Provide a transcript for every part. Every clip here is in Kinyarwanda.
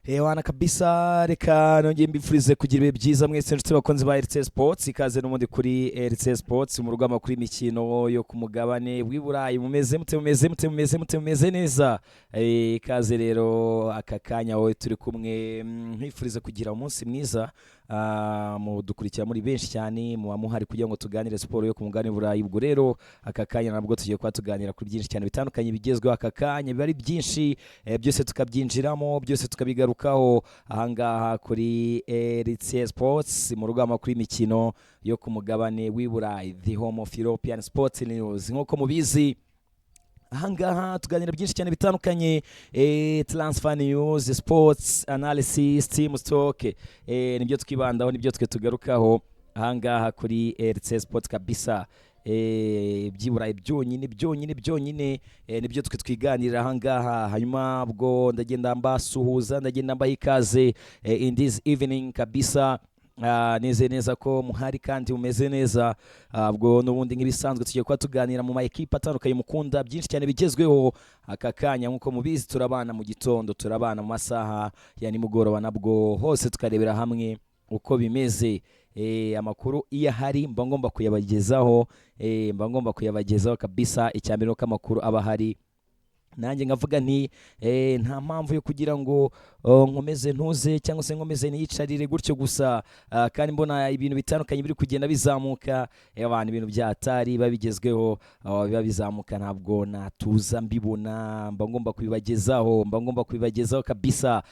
Wana kabisa reka nongeye mbifurize kugira ibihe byiza mwese nshuti bakunzi ba RC Sports ikaze n'umundi kuri RC Sports mu rugamba kuri imikino yo ku mugabane w'i Burayi mumeze neza ikaze rero aka kanya wowe turi kumwe nkifurize kugira umunsi mwiza mu dukurikira muri benshi cyane mu muhari kugira ngo tuganire siporo yo ku mugabane w'i Burayi. Ubwo rero aka kanya nabwo tugiye kwa tuganira kuri byinshi cyane bitandukanye bigezweho aka kanya bari byinshi byose tukabyinjiramo byose tukabigarukaho ahangaha kuri RC Sports mu rugamba kuri imikino yo ku mugabane w'i Burayi, the home of European Sports News. Nk'uko mubizi ahangaha tuganira byinshi cyane bitandukanye, transfer news, sports analysis, team stock, nibyo twibandaho nibyo twe tugarukaho ahangaha kuri RC Sports kabisa. Byiburayi byonyine nibyo twe twiganirira ahangaha. Hanyuma bwo ndagenda mbasuhuza, ndagenda mbaha ikaze in this evening kabisa. Neze neza ko muhari kandi umeze neza. Bwo nubundi nk'ibisanzwe tugiye kwa tuganira mu ma equipe atandukanye mukunda byinshi cyane bigezweho aka kanya. Nkuko mubizi turabana mu gitondo, turabana mu masaha ya nimugoroba, nabwo hose tukarebera hamwe uko bimeze. Amakuru iyo hari mba ngomba kuyabagezaho kabisa. Icyambere nuko amakuru aba hari nanjye ngavuga nti nta mpamvu yo kugira ngo nkomeze ntuze cyangwa se nkomeze niyicarire gutyo gusa, kandi mbona ibintu bitandukanye biri kugenda bizamuka, abantu ibintu byatari babigezweho biba bizamuka, ntabwo natuza mbibona, mba ngomba kubibagezaho kabisa.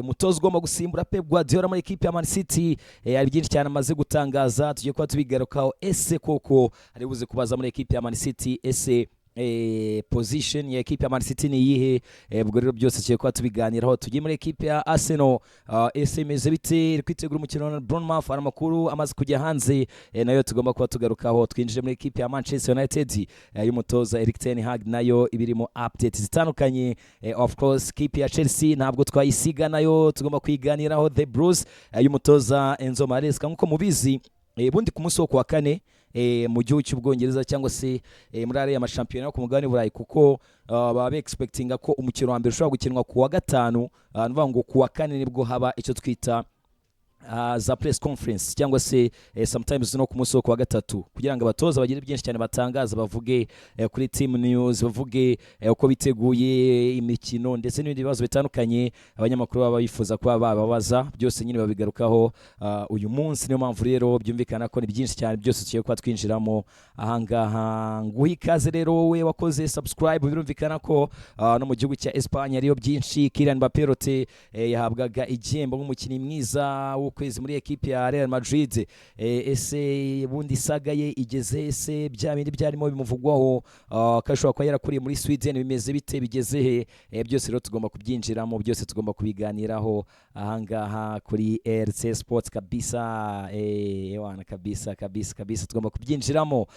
Umutoza ugomba gusimbura Pep Guardiola muri equipe ya Man City, ari byinshi cyane amaze gutangaza, tugiye kuba tubigarukaho. Ese koko ari buze kubaza muri equipe ya Man City, ese position ya equipe ya Man City ni iyihe? Ubwo rero byose tugiye kuba tubiganiraho. Tugiye muri equipe ya Arsenal, ese imeze bite? Iri kwitegura umukino na Bournemouth, hari amakuru amaze kujya hanze, nayo tugomba kuba tugarukaho. Twinjije muri equipe ya Manchester United y'umutoza Erik ten Hag, nayo ibirimo updates zitandukanye. Of course equipe ya Chelsea ntabwo twayisiga, nayo tugomba kwiganiraho. The Blues y'umutoza Enzo Maresca, nkuko mubizi bundi ku munsi wo kuwa kane mu gihugu cy'Ubwongereza cyangwa se muri area y'amashampiyona yo ku mugabane w'Uburayi, kuko baba expectinga ko umukino wa mbere ushobora gukinwa ku wa gatanu, nuvuga ngo ku wa kane nibwo haba icyo twita za press conference cyangwa se sometimes no ku munsi wo kuwa gatatu, kugira ngo abatoza bagire byinshi cyane batangaza, bavuge kuri team news, bavuge uko biteguye imikino ndetse n'ibindi bibazo bitandukanye abanyamakuru baba bifuza kuba bababaza, byose nyine babigarukaho uyu munsi. Niyo mpamvu rero byumvikana ko ni byinshi cyane byose tugiye kuba twinjiramo ahangaha. Nguha ikaze rero wowe wakoze subscribe. Birumvikana ko no mu gihugu cya Espagne ariyo byinshi. Kylian Mbappé yahabwaga igihembo nk'umukinnyi mwiza kwezi muri equipe ya Real Madrid. Ese bundi saga ye igeze, ese bya bindi byarimo bimuvugwaho kashobora kwa yarakuriye muri Sweden bimeze bite, bigeze he? Byose rero tugomba kubyinjiramo, byose tugomba kubiganiraho ahangaha kuri RC Sports kabisa. Wana kabisa tugomba kubyinjiramo.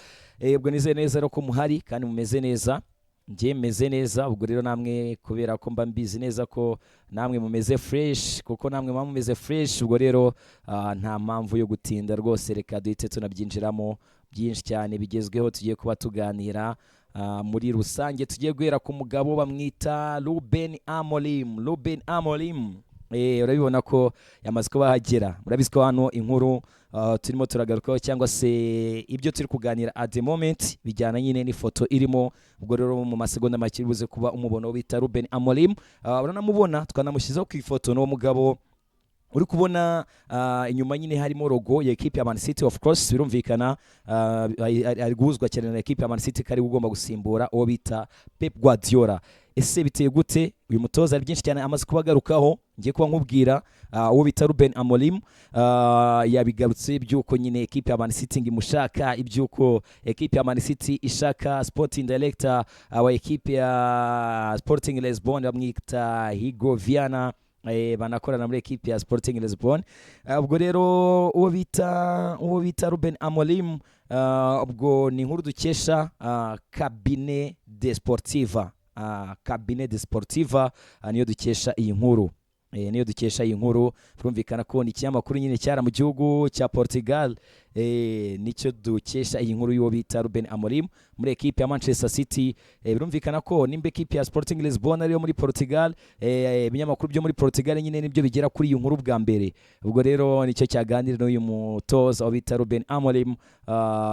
Ubwo nizeye neza rero ko muhari kandi mumeze neza, njye meze neza. Ubwo rero namwe kubera ko mba mbizi neza ko namwe mumeze fresh, kuko namwe mumeze fresh, ubwo rero nta mpamvu yo gutinda rwose. Reka duhite tunabyinjiramo byinshi cyane bigezweho tugiye kuba tuganira. Muri rusange tugiye guhera ku mugabo bamwita Ruben Amorim. Urabibona ko yamaze kuba hagera. Murabizi ko hano inkuru turimo turagarukaho cyangwa se ibyo turi kuganira at the moment bijyana nyine n'ifoto irimo. Ubwo rero mu masegonda make bibuze kuba umubono bita Ruben Amorim. Uranamubona, twanamushyizeho ku ifoto n'uwo mugabo uri kubona inyuma nyine harimo logo ya equipe ya Man City. Of course birumvikana ari guhuzwa cyane na equipe ya Man City, kari ugomba gusimbura uwo bita Pep Guardiola. Ese biteye gute? Uyu mutoza ari byinshi cyane amaze kubagarukaho, ngiye kuba nkubwira. Uwo bita Ruben Amorim yabigarutse byuko nyine equipe ya Man City ngimushaka, ibyuko equipe ya Man City ishaka sporting director wa equipe ya Sporting Lisbon bamwita Hugo Viana, banakorana muri equipe ya Sporting Lisbon. Ubwo rero uwo bita Ruben Amorim, ubwo ni inkuru dukesha Cabinet de Sportiva niyo dukesha iyi nkuru. niyo dukesha iyi nkuru. Birumvikana ko ni ikinyamakuru nyine cyara mu gihugu cya Portugal, nicyo dukesha iyi nkuru y'uwo bita Ruben Amorim muri ekipe ya Manchester City. Birumvikana ko nimba ekipe ya Sporting Lisbon ariyo muri Portugal, ibinyamakuru byo muri Portugal nyine nibyo bigera kuri iyi nkuru bwa mbere. Ubwo rero nicyo cyaganira n'uyu mutoza wo bita Ruben Amorim.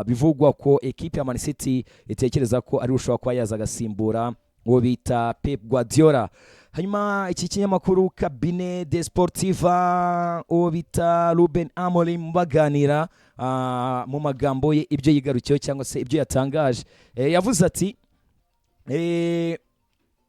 Bivugwa ko ekipe ya Man City itekereza ko ari ushobora kuba yaza agasimbura uwo bita Pep Guardiola. Hanyuma iki kinyamakuru Cabine Desportiva, uwo bita Ruben Amorim baganira mu magambo ye ibyo yigarukiyeho cyangwa se ibyo yatangaje. Yavuze ati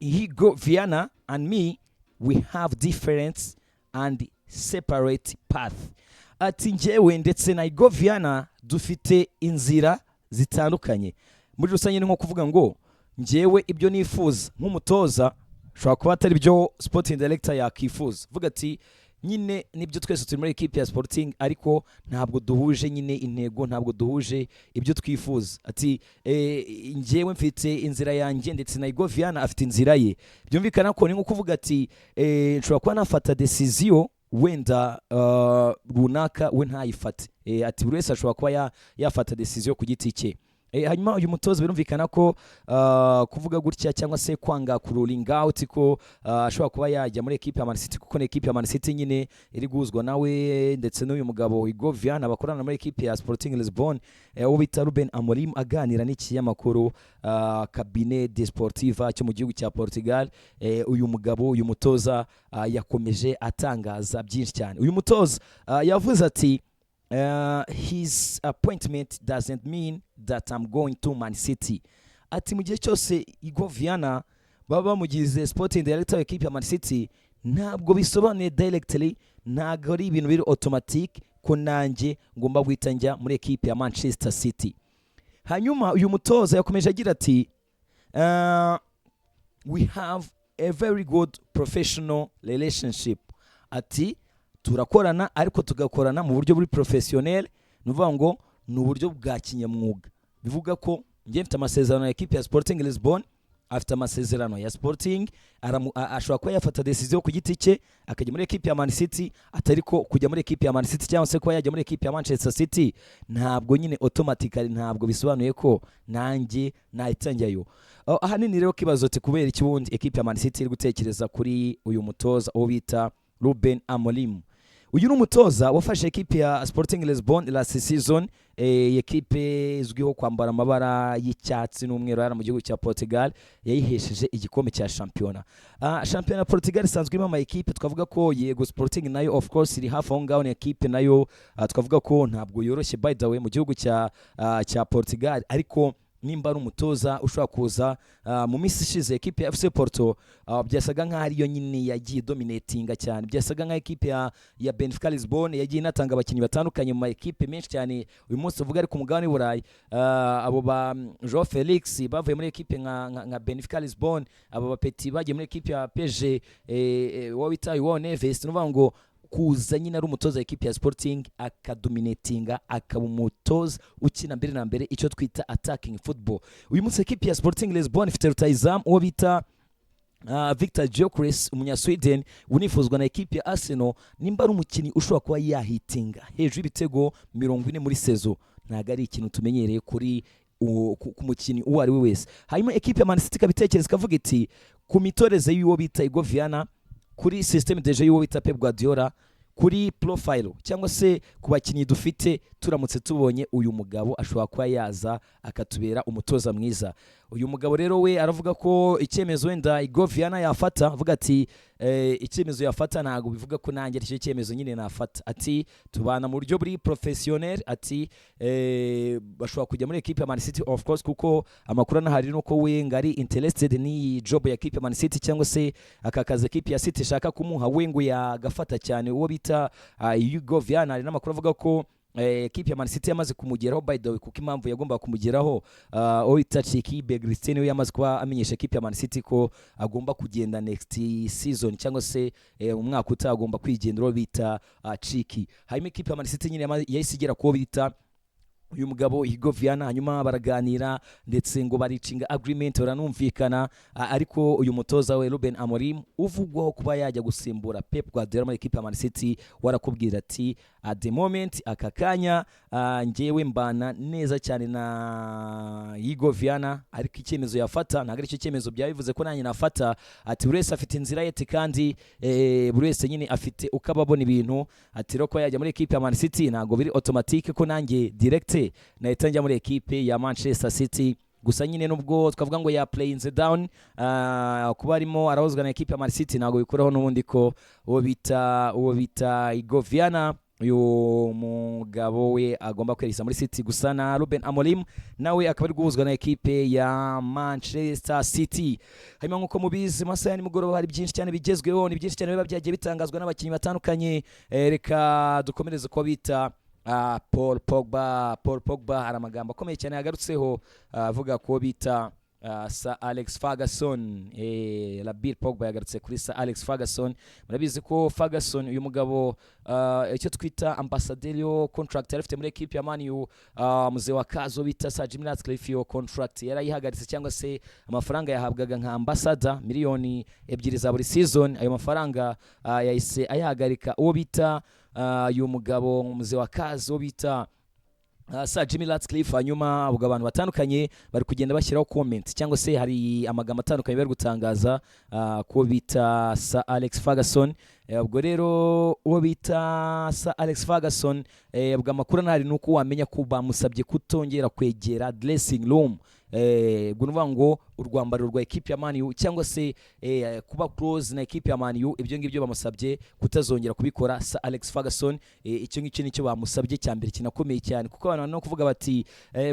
Higo Viana and me, we have different and separate path. Ati njyewe ndetse na Higo Viana dufite inzira zitandukanye. Muri rusange ni nko kuvuga ngo njyewe ibyo nifuza nk'umutoza shobora kuba atari byo sporting director yakifuza. Vuga ati nyine nibyo twese turi muri equipe ya Sporting, ariko ntabwo duhuje nyine intego, ntabwo duhuje ibyo twifuza. Ati njyewe mfite inzira yanjye ndetse na Higo Viana afite inzira ye. Byumvikana ko ni nko kuvuga ati nshobora kuba nafata decision wenda runaka we ntayifate. Ati buri wese ashobora kuba yafata decision ku giti cye. Hanyuma uyu mutoza birumvikana ko kuvuga gutya cyangwa se kwanga kuruling out ko ashobora kuba yajya muri equipe ya Man City, kuko ni equipe ya Man City nyine iri guzwa nawe ndetse n'uyu mugabo Higo Viana bakorana muri equipe ya Sporting Lisbon. Uwo bita Ruben Amorim aganira n'ikinyamakuru Cabine Desportiva cyo mu gihugu cya Portugal. Uyu mugabo uyu mutoza yakomeje atangaza byinshi cyane. Uyu mutoza yavuze ati his appointment doesn't mean that I'm going to Man City. Ati mu gihe cyose Higo Viana baba bamugize sporting director w'equipe ya Man City, ntabwo bisobanuye directly, ntabwo ari ibintu biri automatic ko nanjye ngomba guhita njya muri equipe ya Manchester City. Hanyuma uyu mutoza yakomeje agira ati we have a very good professional relationship. Ati turakorana ariko tugakorana mu buryo buri professionnel, nuvuga ngo ni uburyo bwa kinyamwuga. Bivuga ko njye mfite amasezerano ya equipe ya Sporting Lisbon, afite amasezerano ya Sporting, ashobora kuba yafata decision ku giti cye akajya muri equipe ya Man City, atari ko kujya muri equipe ya Man City cyangwa se ko yajya muri equipe ya Manchester City ntabwo nyine automatically, ntabwo bisobanuye ko nanjye nahitanjyayo. Ahanini rero kibazo te kubera ikibundi equipe ya Man City iri gutekereza kuri uyu mutoza wo bita Ruben Amorim. Uyu n'umutoza wafashe equipe ya Sporting Lisbon last season, equipe izwiho kwambara amabara y'icyatsi n'umweru yari mu gihugu cya Portugal, yayihesheje igikombe cya championa. Championa Portugal isanzwe ima equipe, twavuga ko yego Sporting nayo of course iri hafi aho ngaho, ni equipe nayo twavuga ko ntabwo yoroshye by the way mu gihugu cya Portugal, ariko nimba ari umutoza ushobora kuza mu minsi ishize equipe ya FC Porto byasaga nkaho ariyo nyine yagiye dominatinga cyane, byasaga nka equipe ya Benfica Lisbon yagiye inatanga abakinnyi batandukanye mu equipe menshi cyane. Uyu munsi uvuga ari ku mugabane w'Uburayi, abo ba Joao Felix bavuye muri equipe nka Benfica Lisbon, abo ba Petit bagiye muri equipe ya PSG, wo bita Joao Neves. Nuvuga ngo kuza nyine ari umutoza equipe ya Sporting akadominatinga, akaba umutoza ukina mbere na mbere icyo twita attacking football. Uyu munsi equipe ya Sporting Lisbon ifite rutayizamu uwo bita Victor Gyökeres umunya Sweden, unifuzwa na equipe ya Arsenal. Nimba ari umukinnyi ushobora kuba yahitinga hejuru y'ibitego 40 muri sezo, ntago ari ikintu tumenyereye kuri ku mukinnyi uwo ari we wese. Hanyuma equipe ya Man City kabitekereza kavuga iti ku mitoreze y'uwo bita Higo Viana, kuri system deje y'uwo bita Pep Guardiola, kuri profile cyangwa se ku bakinnyi dufite, turamutse tubonye uyu mugabo ashobora kuba yaza akatubera umutoza mwiza. Uyu mugabo rero we aravuga ko icyemezo wenda Higo Viana yafata, avuga ati icyemezo yafata ntago bivuga ko nanjye ari cyo cyemezo nyine nafata. Ati tubana mu buryo buri professionnel, ati bashobora kujya muri equipe ya Man City of course, kuko amakuru anahari nuko we ngari interested ni job ya equipe ya Man City cyangwa se akakaza equipe ya City shaka kumuha, we ngo yagafata cyane uwo bita Higo Viana. Ari n'amakuru avuga ko equipe ya Man City yamaze kumugeraho by the way, kuko impamvu yagomba kumugeraho Oitachiki Begristine we yamaze kuba amenyesha equipe ya Man City ko agomba kugenda next season cyangwa se umwaka utagomba kwigendera bita Chiki. Hanyuma equipe ya Man City nyine yayisigera ko bita uyu mugabo Hugo Viana, hanyuma baraganira ndetse ngo baricinga agreement baranumvikana, ariko uyu mutoza we Ruben Amorim uvugwaho kuba yajya gusimbura Pep Guardiola muri equipe ya Man City warakubwira ati at the moment aka kanya ngewe mbana neza cyane na Hugo Viana, ariko icyemezo yafata ntabwo ari cyo cyemezo byabivuze ko nanjye nafata, ati buri wese afite inzira ye kandi buri wese nyine afite uko ababona ibintu, ati roko yajya muri equipe ya Man City ntabwo biri automatique ko nanjye direct nahita njya muri equipe ya Manchester City. Gusa nyine nubwo twavuga ngo ya playing the down kuba arimo arahozwa na equipe ya Man City ntabwo bikuraho n'ubundi ko uwo bita Hugo Viana uyu mugabo we agomba kwerisa muri City. Gusa na Ruben Amorim nawe akaba ari guhuzwa na equipe ya Manchester City. Hanyuma nkuko mubizi masaha ni mugoroba hari byinshi cyane bigezweho, ni byinshi cyane biba byagiye bitangazwa n'abakinnyi batandukanye. Reka dukomereze ko bita Paul Pogba hari amagambo akomeye cyane yagarutseho avuga ko bita Sir Alex Ferguson. Bill Pogba yagarutse kuri Sir Alex Ferguson. Murabizi ko Ferguson uyu mugabo icyo twita ambassadeur contract yarafite muri equipe ya Man U, muze wa kazo bita Sir Jim Ratcliffe yo contract yarayihagaritse cyangwa se amafaranga yahabwaga nka ambassador miliyoni 2 za buri season, ayo mafaranga yahise ayahagarika uwo bita uyu mugabo muze wa kazo bita Sir Jimmy Ratcliffe. Hanyuma ubwo abantu batandukanye bari kugenda bashyiraho comment cyangwa se hari amagambo atandukanye bari gutangaza ko bita Sir Alex Ferguson. Ubwo rero uwo bita Sir Alex Ferguson ubwo amakuru ntari nuko wamenya ko bamusabye kutongera kwegera dressing room, gunuvuga ngo urwambaro rwa equipe ya Man U cyangwa se kuba close na equipe ya Man U, ibyo ngibyo bamusabye kutazongera kubikora Sir Alex Ferguson. Icyo ngicyo nicyo bamusabye cyambere kinakomeye cyane, kuko abantu no kuvuga bati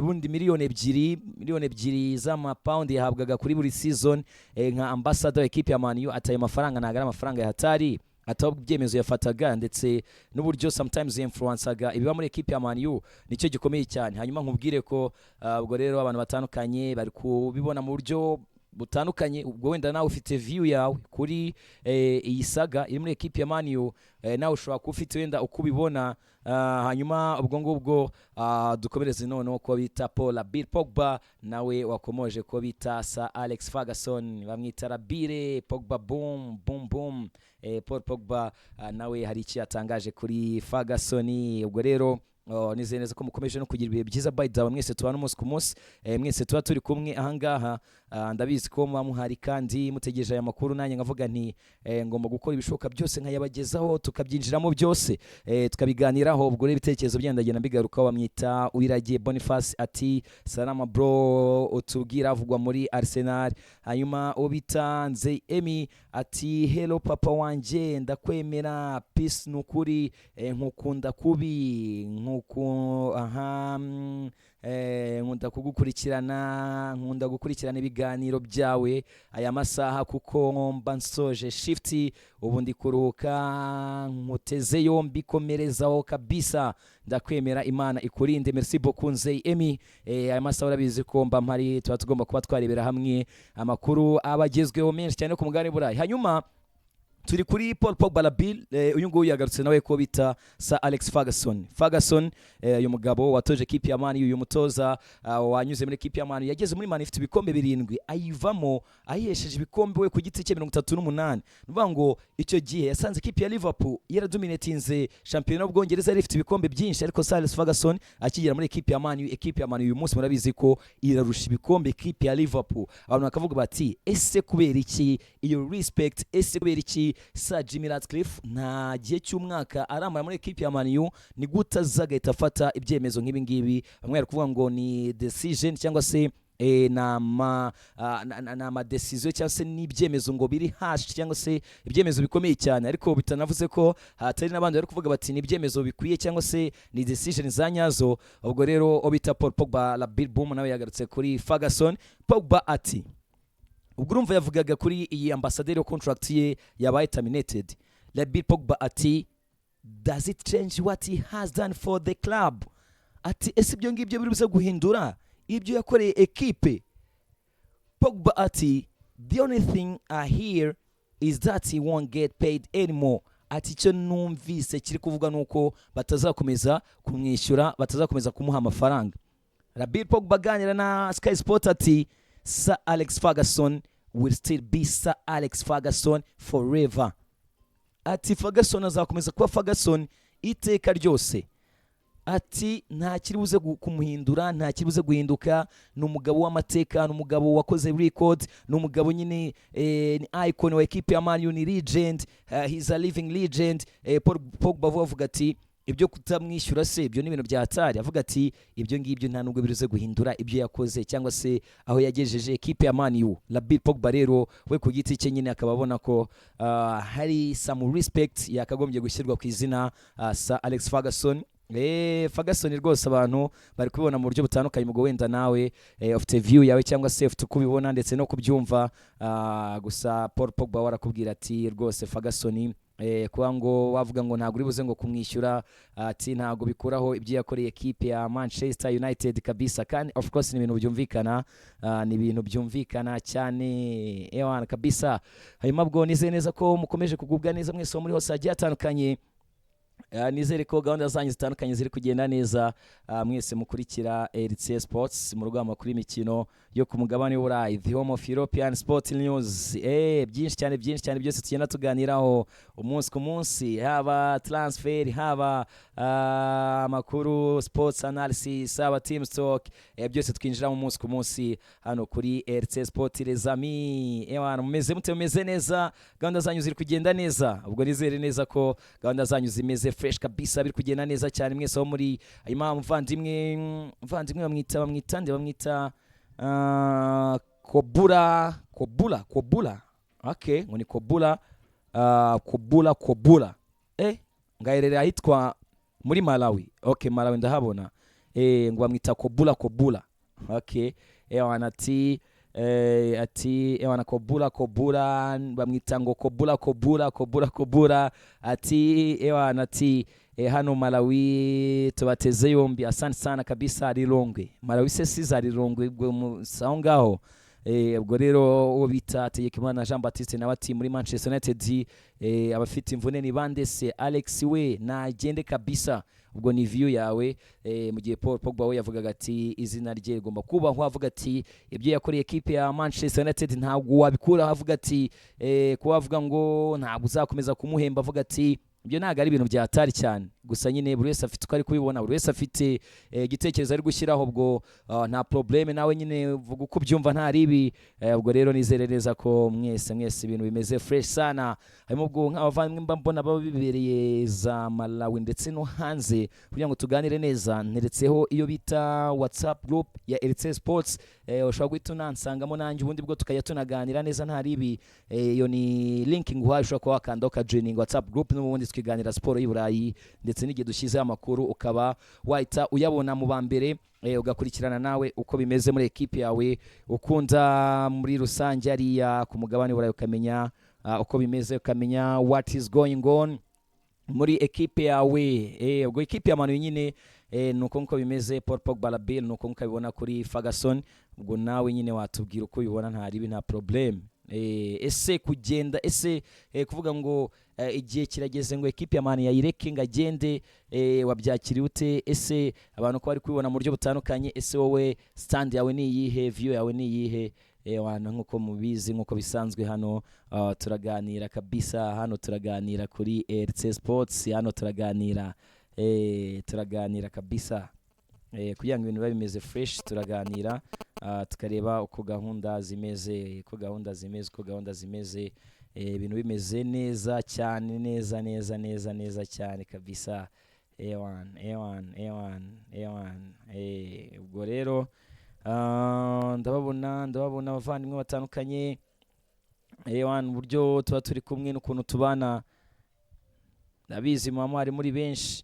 bundi miliyoni 2 z'amapound yahabwaga kuri buri season nka ambassador wa equipe ya Man U, ataye amafaranga ntago ari amafaranga ya hatari, ataba ibyemezo yafataga ndetse n'uburyo sometimes influenceaga ibiba muri equipe ya Man U nicyo gikomeye cyane. Hanyuma nkubwire ko ubwo rero abantu batandukanye bari kubibona mu buryo butandukanye. Ubwo wenda nawe ufite view yawe kuri iyi saga iri muri equipe ya Man U, nawe ushobora kuba ufite wenda uko ubibona. Hanyuma ubwo ngubwo dukomereze noneho ko bita Bill Pogba nawe wakomoje ko bita Sir Alex Ferguson, bamwita Bill Pogba boom boom boom. Paul Pogba nawe hari iki yatangaje kuri Ferguson. Ubwo rero nizeye neza ko mukomeje no kugira ibihe byiza by dawa mwese tubana umunsi ku munsi, mwese tuba turi kumwe ahangaha. Ndabizi ko muhari kandi mutegereje aya makuru, nanjye ngavuga nti ngomba gukora ibishoboka byose nkayabagezaho tukabyinjiramo byose tukabiganiraho. Ubwo rero ibitekerezo byandagenda bigaruka. Wamwita Uwiragiye Boniface ati salama bro, utubwira avugwa muri Arsenal. Hanyuma ubita Nzey Emi ati hello papa wanje ndakwemera peace nukuri nkukunda kubi nkunda gukurikirana ibiganiro byawe aya masaha kuko mba nsoje shift ubu ndi kuruhuka nkuteze yombi komerezaho kabisa ndakwemera Imana ikurinde. Merci beaucoup Nzey Emi. Aya masaha urabizi ko mba mpari tuba tugomba kuba twarebera hamwe amakuru abagezweho menshi cyane ku mugabane burayi. Hanyuma turi kuri Paul Pogba Bill, uyu nguyu yagarutse nawe ko bita Sir Alex Ferguson uyu mugabo watoje equipe ya Man U, uyu mutoza wanyuze muri equipe ya Man U, yageze muri Man ifite ibikombe 7 ayivamo ayihesheje ibikombe we ku giti cye 38. Nuvuga ngo icyo gihe yasanze equipe ya Liverpool yaradominatinze championnat y'Ubwongereza yari ifite ibikombe byinshi, ariko Sir Alex Ferguson akigera muri equipe ya Man U, equipe ya Man U uyu munsi murabizi ko irarusha ibikombe equipe ya Liverpool. Abantu bakavuga bati ese kubera iki iyo respect, ese kubera iki Sir Jimmy Ratcliffe nta gihe cy'umwaka aramara muri equipe ya Man U ni gutazagahita afata ibyemezo nk'ibi ngibi. Bamwe bari kuvuga ngo ni decision cyangwa se nama decision cyangwa se n'ibyemezo ngo biri hash cyangwa se ibyemezo bikomeye cyane, ariko bitanavuze ko hatari n'abandi bari kuvuga bati ni ibyemezo bikwiye cyangwa se ni decision za nyazo. Ubwo rero obita Paul Pogba Bill boom nawe yagarutse kuri Ferguson. Pogba ati ubwo urumva yavugaga kuri iyi ambassador contract ye yabaye terminated. Bill Pogba ati does it change what he has done for the club? Ati ese ibyo ngibyo biruze guhindura ibyo yakoreye equipe? Pogba ati the only thing I hear is that he won't get paid anymore. ati icyo numvise kiri kuvuga nuko batazakomeza kumwishyura, batazakomeza kumuha amafaranga. Rabir Pogba aganira na Sky Sport ati Sir Alex Ferguson will still be Sir Alex Ferguson forever. Ati Ferguson azakomeza kuba Ferguson iteka ryose. Ati nta kiribuze kumuhindura, nta kiribuze guhinduka. Ni umugabo w'amateka, ni umugabo wakoze record, ni umugabo nyine ni icon wa equipe ya Man U, ni legend, he's a living legend. Pogba avuga ati ibyo kutamwishyura se ibyo ni ibintu byatari. Avuga ati ibyo ngibyo nta nubwo biruze guhindura ibyo yakoze cyangwa se aho yagejeje equipe ya Man U. Rabir Pogba rero we ku giti cye nyine akaba abona ko hari some respect yakagombye gushyirwa ku izina Sir Alex Ferguson. Ferguson rwose abantu bari kubibona mu buryo butandukanye, mugo wenda nawe ufite view yawe cyangwa se ufite kubibona ndetse no kubyumva. Gusa Paul Pogba warakubwira ati rwose Ferguson kuba ngo wavuga ngo ntabwo uri buze ngo kumwishyura, ati ntabwo bikuraho ibyo yakoreye equipe ya Manchester United kabisa. Kandi of course ni ibintu byumvikana, ni ibintu byumvikana cyane ewana kabisa. Hanyuma bwo nizeye neza ko mukomeje kugubwa neza mwese muri hose hagiye hatandukanye. Nizere ko gahunda zanyu zitandukanye ziri kugenda neza. Mwese mukurikira RC Sports mu rugamba kuri imikino yo ku mugabane w'Uburayi, the home of European Sport News. Byinshi cyane byose tugenda tuganiraho umunsi ku munsi, haba transfer, haba amakuru, sports analysis, haba team talk, byose twinjira mu munsi ku munsi hano kuri RC Sport. Les amis, mumeze neza, gahunda zanyu ziri kugenda neza. Ubwo nizere neza ko gahunda zanyu zimeze fresh kabisa, biri kugenda neza cyane mwese aho muri. Hanyuma muvandimwe bamwita Kobula. Okay, ngo ni Kobula. Ngaherera ahitwa muri Malawi. Okay, Malawi ndahabona. Ngo bamwita Kobula. Okay, ati wana Kobula bamwita ngo Kobula ati ati hano Malawi tubateze yombi. Asante sana kabisa Rilongwe. Malawi se siza Rilongwe saho ngaho. Ubwo rero uwo bita Tegekimana Jean Baptiste na bati muri Manchester United abafite imvune ni bande se Alex we nagende kabisa. Ubwo ni view yawe. Mu gihe Paul Pogba we yavugaga ati izina rye rigomba kubaho. Avuga ati ibyo yakoreye equipe ya Manchester United ntabwo wabikura. Avuga ati kuba avuga ngo ntabwo uzakomeza kumuhemba. Avuga ati ibyo ntabwo ari ibintu byatari cyane. Gusa nyine buri wese afite uko ari kubibona, buri wese afite igitekerezo ari gushyiraho. Ubwo nta probleme, nawe nyine vuga uko byumva nta ribi. Ubwo rero nizere neza ko mwese ibintu bimeze fresh sana. Harimo ubwo nk'abavandimwe mbona baba bibereye za Malawi ndetse no hanze kugira ngo tuganire neza. Neretseho iyo bita WhatsApp group ya RC Sports. Ushobora guhita unansangamo nanjye ubundi bwo tukajya tunaganira neza nta ribi. Iyo ni linking uhaye, ushobora kuba wakanda ukajoining WhatsApp group n'ubundi tukiganira siporo y'Uburayi ndetse n'igihe dushyize amakuru ukaba wahita uyabona mu bambere. Ugakurikirana nawe uko bimeze muri equipe yawe ukunda muri rusange ariya ku mugabane w'Uburayi, ukamenya uko bimeze, ukamenya what is going on muri equipe yawe. Ubwo equipe ya Man U nyine nuko nko bimeze. Paul Pogba Rabir nuko nkabibona kuri Ferguson. Ubwo nawe nyine watubwira uko bibona nta ribi nta problem. Ese kugenda kuvuga ngo igihe kirageze ngo equipe ya Man yayireke ngagende, wabyakiriye ute? Ese abantu ko bari kubibona mu buryo butandukanye. Ese wowe stand yawe ni iyihe, view yawe ni iyihe? Wana nkuko mubizi nkuko bisanzwe hano turaganira kabisa. Hano turaganira kuri RC Sports, hano turaganira kabisa kugira ngo ibintu bibe bimeze fresh. Turaganira tukareba uko gahunda zimeze, ibintu bimeze neza cyane, neza cyane kabisa. Ewan. Ubwo rero ndababona abavandimwe batandukanye. Uburyo tuba turi kumwe n'ukuntu tubana ndabizi mama ari muri benshi.